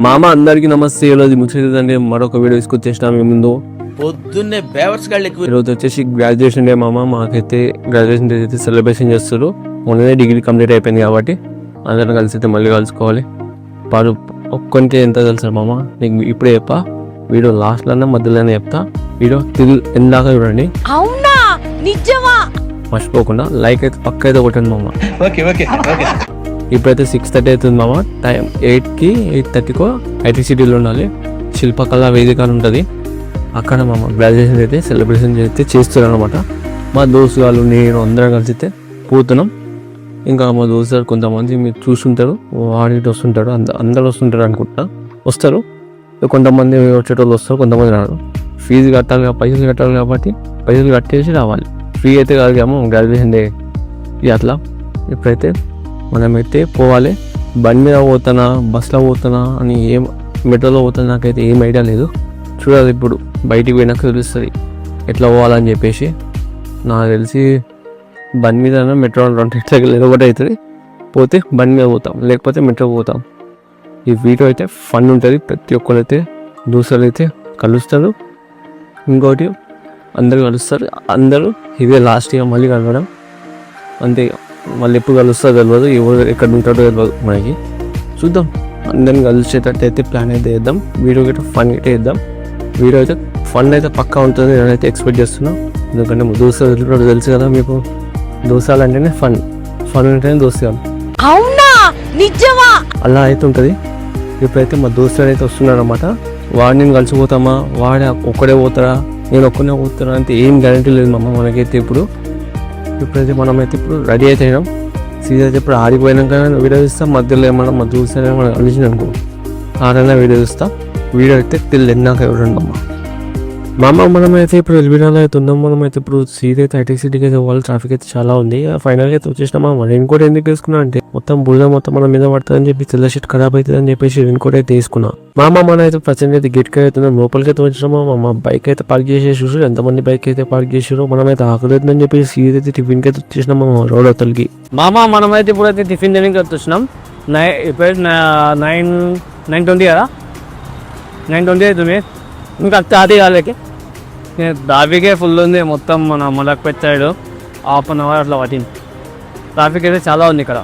మామ అందరికి నమస్తే. ఈరోజు ముచ్చటంటే మరొక వీడియో తీసుకొచ్చేసినా మీ ముందు. పొద్దున్నే బేవర్స్ గాళ్ళు ఎక్కువ. ఈరోజు వచ్చేసి గ్రాడ్యుయేషన్ డే మామ. మాకైతే గ్రాడ్యుయేషన్ డే అయితే సెలబ్రేషన్ చేస్తారు. మొన్ననే డిగ్రీ కంప్లీట్ అయిపోయింది కాబట్టి అందరం కలిసి అయితే మళ్ళీ కలుసుకోవాలి. పాడు ఒక్కొంటే ఎంత తెలుసా మామ, నీకు ఇప్పుడే చెప్పా, వీడియో లాస్ట్లోనే మధ్యలోనే చెప్తా. వీడియో ఎందాక చూడండి. అవునా నిజమా? మర్చిపోకుండా లైక్ అయితే పక్క అయితే కొట్టండి మామ. Okay okay okay. ఇప్పుడైతే 6:30 అవుతుంది మామ. టైం 8కి 8:30కో ఐటీసీటీలో ఉండాలి. శిల్పకళా వేదిక అని ఉంటుంది అక్కడ మామ. గ్రాడ్యుయేషన్ అయితే సెలబ్రేషన్ అయితే చేస్తున్నారు అనమాట. మా దోస్తు వాళ్ళు నేను అందరం కలిసి అయితే పోతున్నాం. ఇంకా మా దోస్తు కొంతమంది మీరు చూస్తుంటారు, వాడికి వస్తుంటారు, అందరు వస్తుంటారు అనుకుంటా. వస్తారు కొంతమంది, వచ్చేటోళ్ళు వస్తారు, కొంతమంది రారు. ఫీజు కట్టాలి, పైసలు కట్టాలి కాబట్టి పైసలు కట్టేసి రావాలి. ఫ్రీ అయితే కాదు కామో గ్రాడ్యుయేషన్ డే అట్లా. ఇప్పుడైతే మనమైతే పోవాలి. బండి మీద పోతానా బస్సులో పోతానా అని మెట్రోలో పోతానా నాకైతే ఏం ఐడియా లేదు. చూడాలి ఇప్పుడు బయటికి పోయినాక తెలుస్తుంది ఎట్లా పోవాలని చెప్పేసి. నాకు తెలిసి బండి మీద మెట్రో రెండింటిలో ఒకటి అవుతుంది. పోతే బండి మీద పోతాం, లేకపోతే మెట్రో పోతాం. ఈ వీడియో అయితే ఫన్ ఉంటుంది. ప్రతి ఒక్కరు అయితే దోస్తులు అయితే కలుస్తారు. ఇంకోటి అందరు కలుస్తారు. అందరూ ఇదే లాస్ట్ ఇయర్ మళ్ళీ కలవడం అంతే. మళ్ళీ ఎప్పుడు కలుస్తారో తెలియదు, ఎవరు ఎక్కడ ఉంటాడో తెలియదు మనకి. చూద్దాం, అందరిని కలిసేటట్టు అయితే ప్లాన్ అయితే వేద్దాం. వీడియో అయితే ఫన్ అయితే వేద్దాం. వీడియో అయితే ఫన్ అయితే పక్కా ఉంటుంది నేనైతే ఎక్స్పెక్ట్ చేస్తున్నాను. ఎందుకంటే దోస్తులు తెలుసు కదా మీకు, దోస్తాలు అంటేనే ఫన్ అంటేనే దోస్తాలు. అవునా నిజమా? అలా అయితే ఉంటుంది. ఇప్పుడైతే మా దోస్తులు అయితే వస్తున్నారు అనమాట. వాడిని నేను కలిసిపోతామా, వాడే ఒక్కడే పోతారా, నేను ఒక్కనే పోతారా అంటే ఏం గ్యారంటీ లేదు మమ్మ మనకైతే. ఇప్పుడైతే మనమైతే ఇప్పుడు రెడీ అయిపోయినాం. సీజన్ అయితే ఇప్పుడు ఆడిపోయినాక వీడియో ఇస్తాం. మధ్యలో ఏమన్నా మా దోస్తులు ఏమన్నా కలిసి అనుకో ఆడైనా వీడియో ఇస్తాం. వీడియో అయితే తిన్నాక ఎవరండి మామ. మనమైతే ఇప్పుడు ఎల్బీనాలో అయితే ఉన్నాం. మనమైతే ఇప్పుడు సీట్ అయితే ఐటీసీటీకి అయితే వాళ్ళు ట్రాఫిక్ అయితే చాలా ఉంది. ఫైనల్గా అయితే వచ్చేసినా మామ. రెయిన్ కోట్ ఎందుకు వేసుకున్నా అంటే మొత్తం బురద మొత్తం మన మీద పడుతుందని చెప్పి తెల్ల షీట్ ఖరాబ్ అవుతుంది అని చెప్పేసి రెయిన్ కోట్ అయితే వేసుకున్నా మామ. మన అయితే ప్రజెంట్ అయితే గేట్కి అవుతున్నాం, లోపలికి అయితే వచ్చినామా. మా బైక్ అయితే పార్క్ చేసేసి చూసారు ఎంతమంది బైక్ అయితే పార్క్ చేసారు. మనమైతే ఆకలితుందని చెప్పేసి సీట్ అయితే టిఫిన్కి అయితే వచ్చేసినాం మామ రోడ్ అవతలకి. మామ మనమైతే ఇప్పుడు అయితే టిఫిన్ తినడానికి అయితే వచ్చినాం. ఇప్పుడు 9:20 కదా, 9:20 అవుతుంది. ఇంకా అది కాలేకి ట్రాఫికే ఫుల్ ఉంది మొత్తం. మన మలక్పేట్ సైడ్ 1/2 అవర్ అట్లా పట్టింది. ట్రాఫిక్ అయితే చాలా ఉంది ఇక్కడ.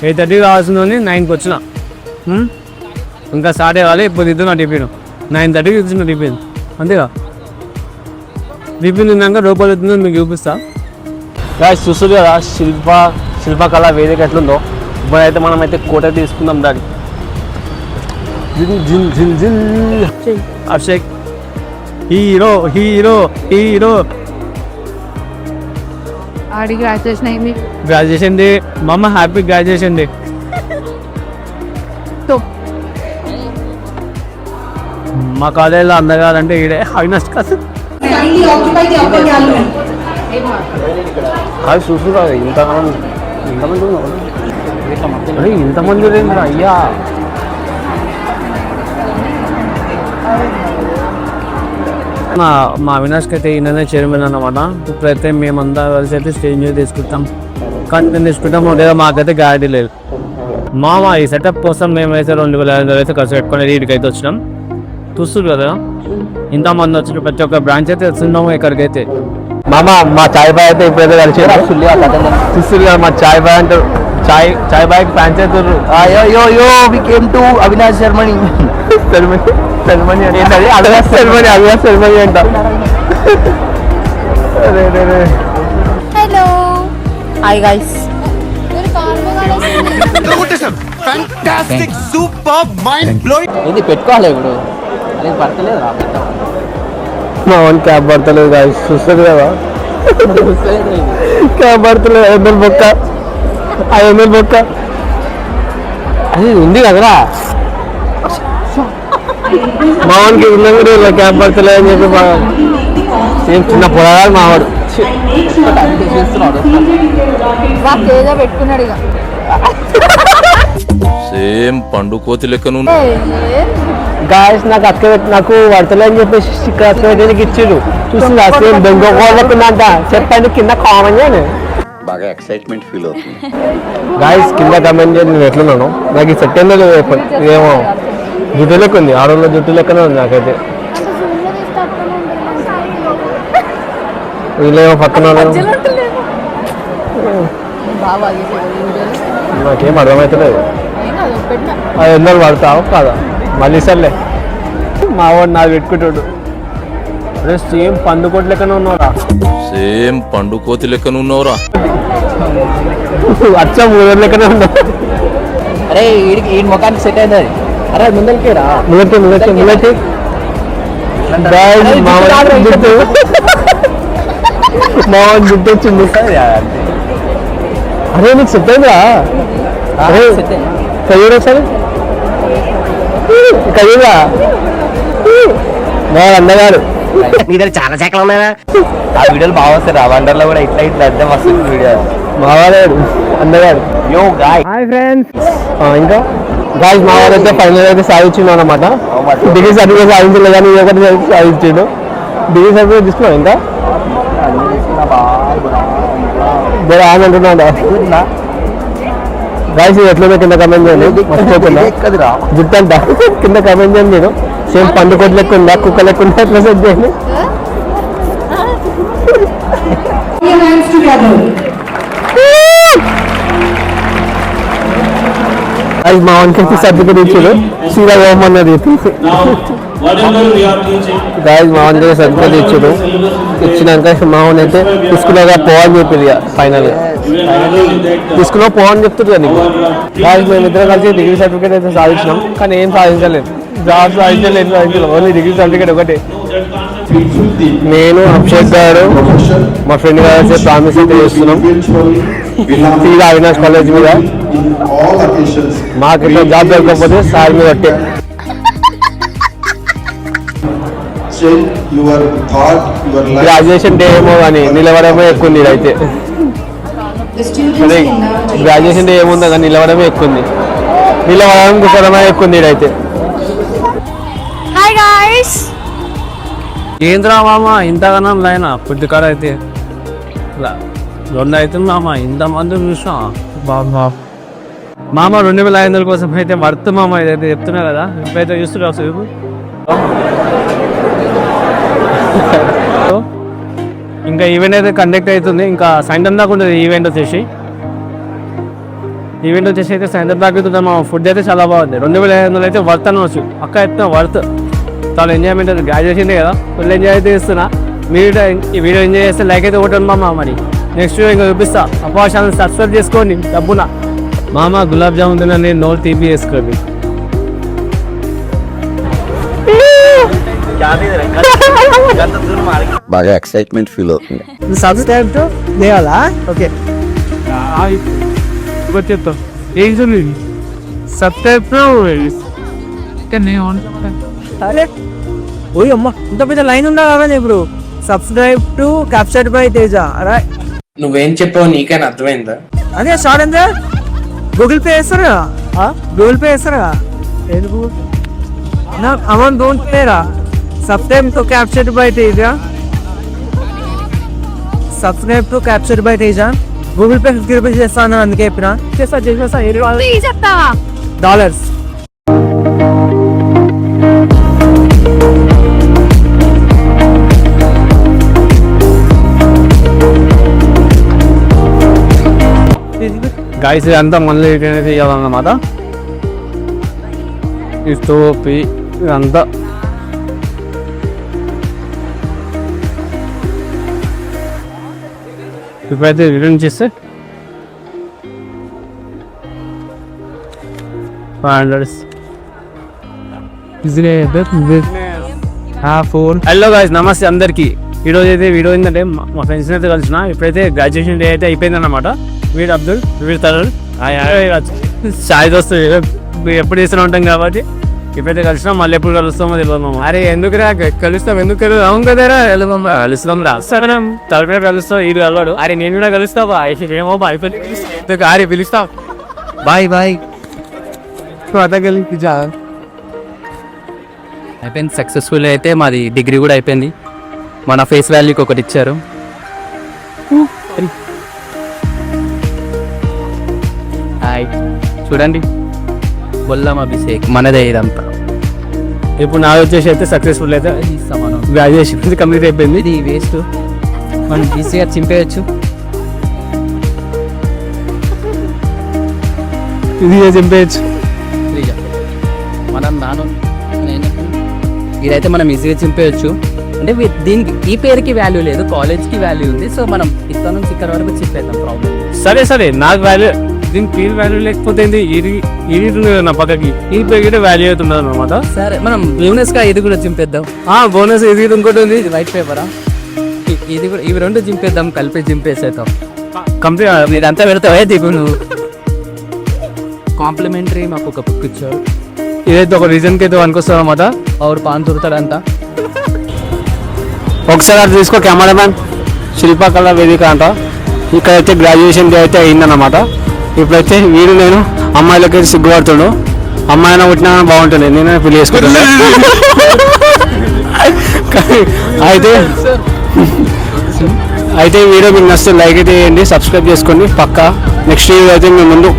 8:30 కావాల్సింది 9కి వచ్చిన. ఇంకా స్టార్ట్ అవ్వాలి. ఇప్పుడు ఇద్దు నా టిఫిన్ 9:30కి ఇచ్చిన టిఫిన్ అంతేగా. టిఫిన్ తిన్నాక రూపాయలు అవుతుందో మీకు చూపిస్తా. చూస్తుంది కదా శిల్పకళా వేదిక ఎట్లుందో. ఇప్పుడైతే మనమైతే కోట తీసుకుందాం. దాన్ని అభిషేక్ హీరో హీరో హీరో. ఆడి గ్రాడ్యుయేషన్ అయింది. గ్రాడ్యుయేషన్ డే మామ. Happy graduation day. మా కాలేజీలో అందగాలంటే ఈడే అవినాష్ కాదు. అది చూసురా ఇంతమంది రేంద్రా అయ్యా. మా అవినాష్కి అయితే ఈయననే చైర్మన్ అన్నమాట. ఇప్పుడైతే మేమంతా కలిసి అయితే స్టేజ్ మీద తీసుకుంటాం, కంటెంట్ తీసుకుంటాం. లేదా మాకైతే గ్యారెంటీ లేదు మామ. ఈ సెటప్ కోసం మేమైతే 2,500 అయితే ఖర్చు పెట్టుకుని వీటికి అయితే వచ్చినాం. చూస్తుంది కదా ఇంతమంది వచ్చిన ప్రతి ఒక్క బ్రాంచ్ అయితే వస్తున్నాము ఇక్కడికైతే. మామ మా చాయ్ బాయ్ అయితే ఇప్పుడైతే కలిసి చూస్తుంది కదా. మా చాయ్ బాయ్ అంటారు, చాయ్ బాయ్ ఫ్యాన్స్ అవుతారు. We came to Avinash ceremony. Ceremony ఏంటది? అవినాష్ సెరమనీ అంట. Hello hi guys. Fantastic super mind blowing. ఇది పెట్టుకోవాలి ఇప్పుడు. అది పడతలేదు రా. మా వన్ క్యాబ్ పడతలేదు గాయస్. చూస్తుంది కదా క్యాబ్ పడతలేదు. 500 బొక్క, 500 బొక్క. అది ఉంది కదరా మా వానికి. ఉన్నది ఇలా క్యాబ్ పడతలేదు అని చెప్పి బాగా సేమ్ చిన్న పొడగాడు మావాడు. పెట్టుకున్నాడు ఇక సేమ్ పండు కోతి లెక్కను. గాయస్ నాకు పడతలే అని చెప్పేసి ఇక్కడ అక్క పెట్టడానికి ఇచ్చాడు. చూసిందా సేమ్ దొంగ కోళ్ళకుందంట. చెప్పండి కింద కామన్. బాగా ఎక్సైట్మెంట్ ఫీల్ అవుతుంది. గాయస్ కింద కమెంట్ చేయండి నేను ఎట్లున్నాను. నాకు ఈ సెట్ ఏందో ఇదేమో జుట్టు లెక్క ఉంది, ఆడవాళ్ళ జుట్టు లెక్కనే ఉంది నాకైతే. వీళ్ళేమో పక్కన నాకేం అర్థమవుతలేదు. అది ఎందుకు పడతావు కాదా మళ్ళీ సర్లే. మా వాడు నాది పెట్టుకుంటాడు. అదే సేమ్ పండుకోటి లెక్కనే ఉన్నారా, సేమ్ పండుకోతి లెక్కనున్నావురా. అచ్చా మూడు లెక్కనే ఉన్నా. అరే ఈ ముఖానికి సెట్ అయింది అది. అరే ముందరికి రా, ముందటి మా వాడు జుట్టు వచ్చింది. అరే నీకు సెట్ అయిందా? అరే కయ్యూరా ఒకసారి కయ్యూరా మా అన్నగారు. మీ దగ్గర చాలా శాఖలు ఉన్నాయా? ఆ వీడియోలు బాగా వస్తాయి. ఆ వండర్లో కూడా ఇట్లా ఇట్లా అర్థం వస్తుంది వీడియో. మా వాడు అన్నగారు. యో గాయ్ హాయ్ ఫ్రెండ్స్. ఇంకా గాయస్ మా వాడు అయితే ఫైనల్ అయితే సాధించిండు అనమాట. డిగ్రీ సర్టిఫికేట్ సాధించలేదు కానీ ఒకటి సాధించాడు. డిగ్రీ సర్టిఫికేట్ తీసుకున్నావు ఇంకా వేరే ఆయన అంటున్నాడు. గాయస్ ఎట్లా కింద కమెంట్ చేయండి మర్చిపోతున్నా. జుట్టు అంట కింద కమెంట్ చేయండి. నేను సేమ్ పండుకోటి లెక్క ఉందా కుక్క లెక్క ఉందా ఎట్లా సెట్ చేయండి. అది మా వానికి సర్టిఫికేట్ ఇచ్చాడు. సీదా పోమన్నది. గాయస్ మా వానికి సర్టిఫికేట్ ఇచ్చాడు. ఇచ్చినాక మా వాడిని అయితే తీసుకున్నాగా పోవని చెప్పింది. ఫైనల్ తీసుకున్నా పోవని చెప్తుంది కదా నీకు. గాయస్ మేమిద్దరం కలిసి డిగ్రీ సర్టిఫికేట్ అయితే సాధించినాం కానీ ఏం సాధించలేదు. జాబ్ సాధించలేదు, ఓన్లీ డిగ్రీ సర్టిఫికేట్ ఒకటి. నేను అభిషేక్ గారు మా ఫ్రెండ్ గారు అయితే ప్రామిస్ అయితే చేస్తున్నాం సీదా అవినాష్ కాలేజ్ మీద. మాకు ఇట్లా జాబ్ దొరకకపోతే సార్ మీద ఒట్టే. గ్రాడ్యుయేషన్ డే ఏమో కానీ నిలవడమే ఎక్కువ ఉంది. అయితే అదే గ్రాడ్యుయేషన్ డే ఏముందో కానీ నిలవడమే ఎక్కువ ఉంది. నిలవడం కూర్చోవడమే ఎక్కువ ఉంది. అయితే హాయ్ గాయ్స్. ఏంద్రా మామ ఇంతగానో లైన్ ఫుడ్ కాడ అయితే రెండు అవుతుంది మామ. ఇంతమంది చూసా బాబా మామ 2500 కోసం అయితే వర్త్ మామ. ఇదైతే చెప్తున్నా కదా. ఇప్పుడైతే చూస్తున్నా సేపు ఇంకా ఈవెంట్ అయితే కండక్ట్ అవుతుంది. ఇంకా సాయంత్రం దాకా ఉంటుంది ఈవెంట్ వచ్చేసి. అయితే సాయంత్రం దాకా అవుతుంది మా. ఫుడ్ అయితే చాలా బాగుంది. 2500 అయితే వర్త్ అనవచ్చు. అక్క ఎత్తున వర్త్. చాలా ఎంజాయ్మెంట్ అది. గ్రాడ్యుయేషన్ కదా ఫుల్ ఎంజాయ్ అయితే ఇస్తున్నా. మీరు ఈ వీడియో ఎంజాయ్ చేస్తే లైక్ అయితే కొట్టండి మామ. మరి నెక్స్ట్ వీడియో ఇంకా చూపిస్తా. అప్పా ఛానల్ సబ్స్క్రైబ్ చేసుకోండి డబ్బున. మామ గులాబ్ జామున్ తినండి నోరు తీపి వేసుకోండి. బాగా ఎక్సైట్మెంట్ ఫీల్ అవుతుంది. సబ్స్క్రైబ్ టు దేవాలా. ఓకే చెప్తాం ఏం చూడండి సబ్స్క్రైబ్ అరే ఓయ్ అమ్మ ఇంత పెద్ద లైన్ ఉందా కావాలి ఇప్పుడు. Subscribe to captured by Teja. అరే నువ్వేం చెప్పావు నీకైనా అర్థమైందా? అదే షార్ట్ ఎంత గూగుల్ పే వేస్తారా? గూగుల్ పే వేస్తారా? ఎందుకు నా amount don't para. Subscribe to captured by Teja. Subscribe to captured by Teja. Google pay 50 rupees చేస్తాను అందుకే చెప్పిన. చేస్తా చెప్తావా $. గాయస్ ఇదంతా మళ్ళీ రిటర్న్ చేయాలన్నమాట. ఈ టోపీ ఇదంతా ఇప్పుడైతే రిటర్న్ చేస్తే 500. హలో గాయస్ నమస్తే అందరికి. ఈరోజు అయితే వీడియో ఏంటంటే మా ఫ్రెండ్స్ని అయితే కలిసిన. ఇప్పుడైతే గ్రాడ్యుయేషన్ డే అయితే అయిపోయింది అన్నమాట. వీడు అబ్దుల్, వీడు తరుణ్, సాయి దోస్తు ఎప్పుడు చేస్తూనే ఉంటాం కాబట్టి ఇప్పుడైతే కలిసినాం. మళ్ళీ ఎప్పుడు కలుస్తామో తెలియదు. అరే ఎందుకు రా కలుస్తాం, ఎందుకు అవును కదరా కలుస్తాం రా. సరే తరపున కలుస్తాం. వీడు కలవాడు. అరే నేను కూడా కలుస్తావా? ఏమో అయిపోయింది. అరే పిలుస్తాం. Bye bye. అయిపోయింది సక్సెస్ఫుల్. అయితే మాది డిగ్రీ కూడా అయిపోయింది. మన ఫేస్ వాల్యూకి ఒకటి ఇచ్చారు. హాయ్ చూడండి బొల్లం అభిషేక్ మనదే ఇదంతా ఇప్పుడు నాది వచ్చేసి అయితే సక్సెస్ఫుల్ అయితే ఇస్తాం మనం గ్రాడ్యుయేషన్ కంప్లీట్ అయిపోయింది. ఇది వేస్ట్ మనం ఈజీగా చింపేయచ్చు. ఇది చింపేయచ్చు. మనం ఇదైతే మనం ఈజీగా చింపేయచ్చు. అంటే దీనికి ఈ పేరుకి వాల్యూ లేదు, కాలేజ్కి వాల్యూ ఉంది. సో మనం ఇక్కడ నుంచి ఇక్కడ వరకు చింపేద్దాం, ప్రాబ్లం. సరే నాకు వాల్యూ, దీనికి పేరు వాల్యూ లేకపోతే ఇది నా పక్కకి ఈ పేరు వాల్యూ అవుతున్నది అనమాట. సరే మనం గా ఇది కూడా చింపేద్దాం. బోనస్ ఇది ఇంకోటి ఉంది, ఇది వైట్ పేపరా, ఇది కూడా ఇవి రెండు చింపేద్దాం, కలిపి చింపేసేద్దాం. కంప్లీట్ ఇదంతా పెడతావే దిగు నువ్వు. కాంప్లిమెంటరీ మాకు ఒక బుక్ ఇచ్చారు. ఇదైతే ఒక రీజన్కి అయితే వనుకొస్తుంది అనమాట. ఆవిడ పాన్ దొరుకుతాడంతా. ఒకసారి అది తీసుకో కెమెరామ్యాన్. శిల్పకళా వేదిక అంట. ఇక్కడైతే గ్రాడ్యుయేషన్ డే అయితే అయిందన్నమాట. ఇప్పుడైతే వీడు నేను అమ్మాయిలకి సిగ్గుపడుతుండు. అమ్మాయినా పుట్టినా బాగుంటుంది, నేనే పెళ్లి చేసుకుంటున్నా. అయితే వీడియో మీకు నచ్చితే లైక్ అయితే చేయండి, సబ్స్క్రైబ్ చేసుకోండి పక్కా. నెక్స్ట్ వీడియో అయితే మేము ముందు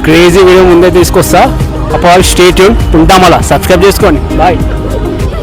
క్రేజీ వీడియో ముందే తీసుకొస్తా. అప్పుడు స్టే ట్యూన్ ఉంటాం. అలా సబ్స్క్రైబ్ చేసుకోండి. బాయ్.